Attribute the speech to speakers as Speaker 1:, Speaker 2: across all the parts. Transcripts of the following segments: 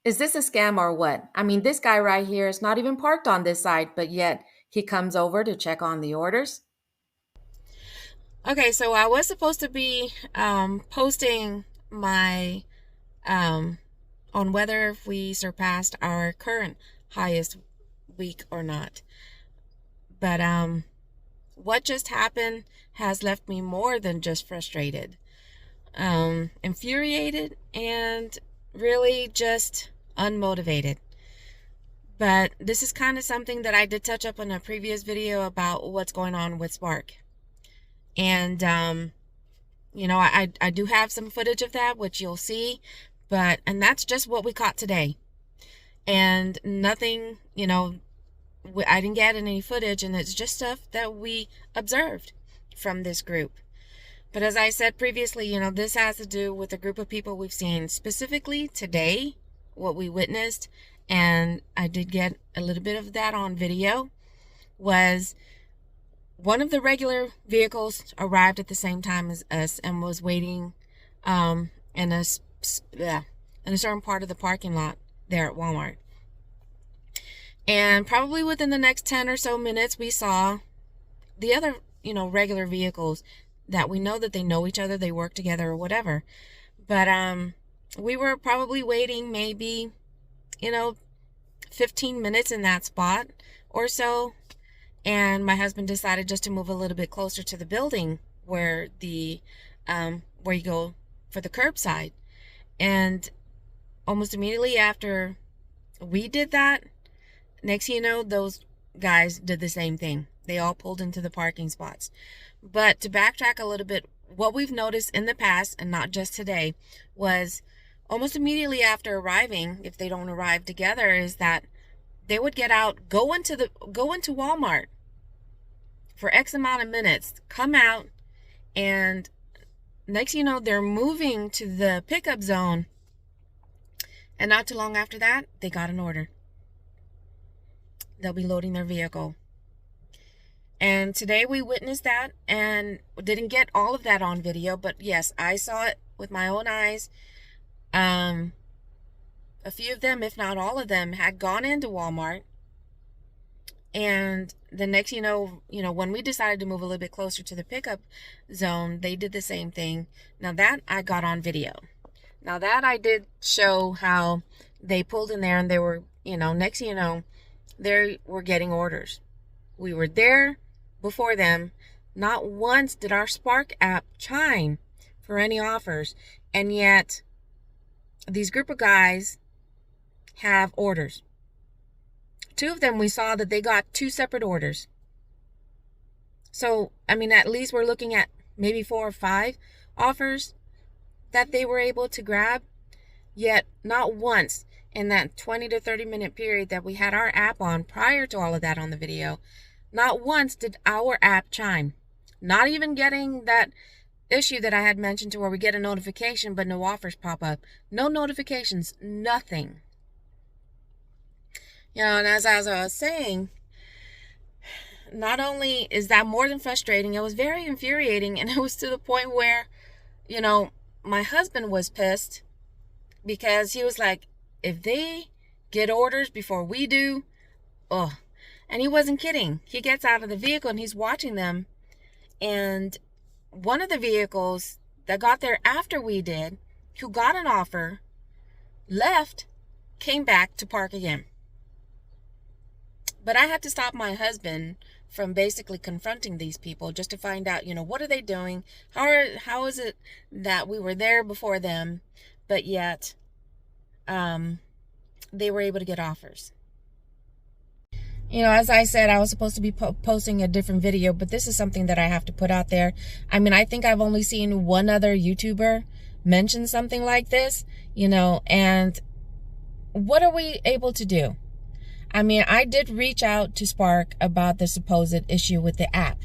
Speaker 1: Is this a scam or what? I mean, this guy right here is not even parked on this side, but yet he comes over to check on the orders.
Speaker 2: Okay, so I was supposed to be posting my um, on whether if we surpassed our current highest week or not. But what just happened has left me more than just frustrated, infuriated, and really just unmotivated. But this is kind of something that I did touch up in a previous video about what's going on with Spark. And I do have some footage of that, which you'll see, and that's just what we caught today. And nothing, I didn't get any footage, and it's just stuff that we observed from this group. But as I said previously, this has to do with a group of people we've seen specifically today, what we witnessed, and I did get a little bit of that on video, was one of the regular vehicles arrived at the same time as us and was waiting in a certain part of the parking lot there at Walmart. And probably within the next 10 or so minutes, we saw the other, regular vehicles that we know that they know each other, they work together or whatever. But we were probably waiting maybe, 15 minutes in that spot or so. And my husband decided just to move a little bit closer to the building where where you go for the curbside. And almost immediately after we did that, next thing you know, those guys did the same thing. They all pulled into the parking spots. But to backtrack a little bit, what we've noticed in the past, and not just today, was almost immediately after arriving, if they don't arrive together, is that they would get out, go into Walmart for X amount of minutes, come out, and next thing you know, they're moving to the pickup zone. And not too long after that, they got an order. They'll be loading their vehicle. And today we witnessed that and didn't get all of that on video, but yes, I saw it with my own eyes. A few of them, if not all of them, had gone into Walmart. And the next, when we decided to move a little bit closer to the pickup zone, they did the same thing. Now that I got on video. Now that I did show how they pulled in there and they were, next thing you know, they were getting orders. We were there before them. Not once did our Spark app chime for any offers. And yet, these group of guys have orders. Two of them, we saw that they got two separate orders. So, at least we're looking at maybe 4 or 5 offers that they were able to grab. Yet, not once in that 20 to 30 minute period that we had our app on prior to all of that on the video, not once did our app chime. Not even getting that issue that I had mentioned to where we get a notification but no offers pop up. No notifications, nothing. And as I was saying, not only is that more than frustrating, it was very infuriating, and it was to the point where, my husband was pissed because he was like, if they get orders before we do, oh, and he wasn't kidding. He gets out of the vehicle and he's watching them, and one of the vehicles that got there after we did, who got an offer, left, came back to park again. But I had to stop my husband from basically confronting these people just to find out, what are they doing? How is it that we were there before them, but yet they were able to get offers? As I said, I was supposed to be posting a different video, but this is something that I have to put out there. I think I've only seen one other YouTuber mention something like this, and what are we able to do? I did reach out to Spark about the supposed issue with the app.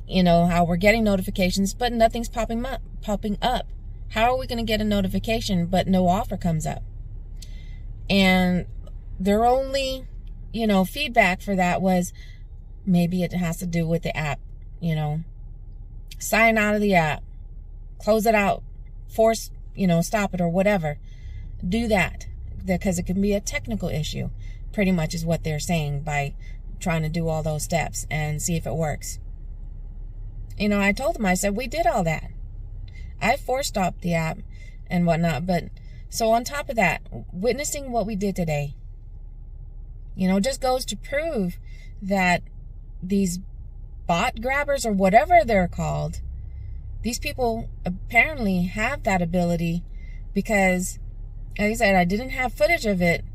Speaker 2: How we're getting notifications, but nothing's popping up. How are we going to get a notification, but no offer comes up? And their only, feedback for that was maybe it has to do with the app. Sign out of the app, close it out, force, stop it or whatever. Do that. because it can be a technical issue, pretty much is what they're saying by trying to do all those steps and see if it works. You know, I told them, I said, we did all that. I force stopped the app and whatnot. But so on top of that, witnessing what we did today, you know, just goes to prove that these bot grabbers, or whatever they're called, these people apparently have that ability, because, like I said, I didn't have footage of it,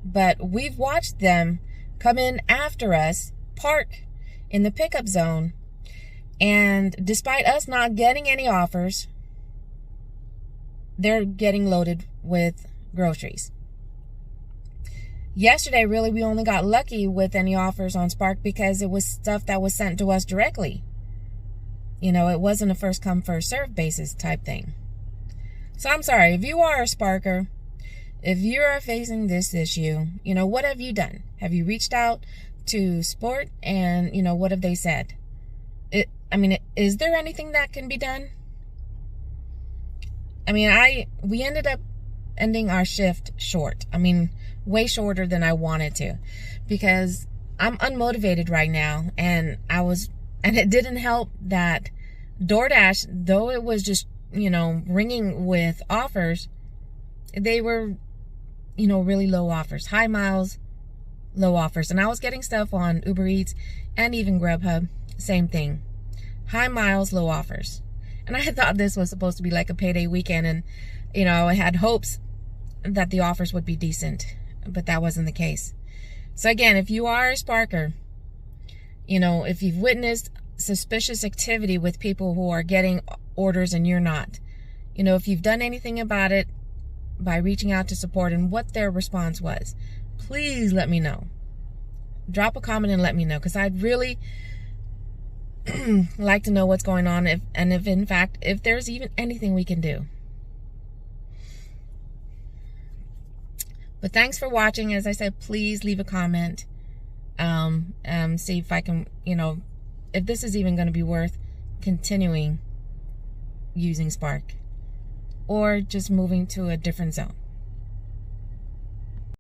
Speaker 2: but we've watched them come in after us, park in the pickup zone, and despite us not getting any offers, they're getting loaded with groceries. Yesterday, really, we only got lucky with any offers on Spark because it was stuff that was sent to us directly. You know, it wasn't a first come, first serve basis type thing. So I'm sorry, if you are a Sparker, if you are facing this issue, you know, what have you done? Have you reached out to Sport, and, you know, what have they said? Is there anything that can be done? I mean, we ended up ending our shift short. I mean, way shorter than I wanted to, because I'm unmotivated right now, and it didn't help that DoorDash, though it was just, you know, ringing with offers, they were, you know, really low offers, high miles, low offers. And I was getting stuff on Uber Eats and even Grubhub, same thing, high miles, low offers. And I had thought this was supposed to be like a payday weekend, and, you know, I had hopes that the offers would be decent, but that wasn't the case. So again, if you are a Sparker, you know, if you've witnessed suspicious activity with people who are getting orders and you're not, you know, if you've done anything about it by reaching out to support and what their response was, please let me know. Drop a comment and let me know, because I'd really like to know what's going on, if in fact, if there's even anything we can do. But thanks for watching. As I said, please leave a comment. See if I can, you know, if this is even going to be worth continuing using Spark, or just moving to a different zone.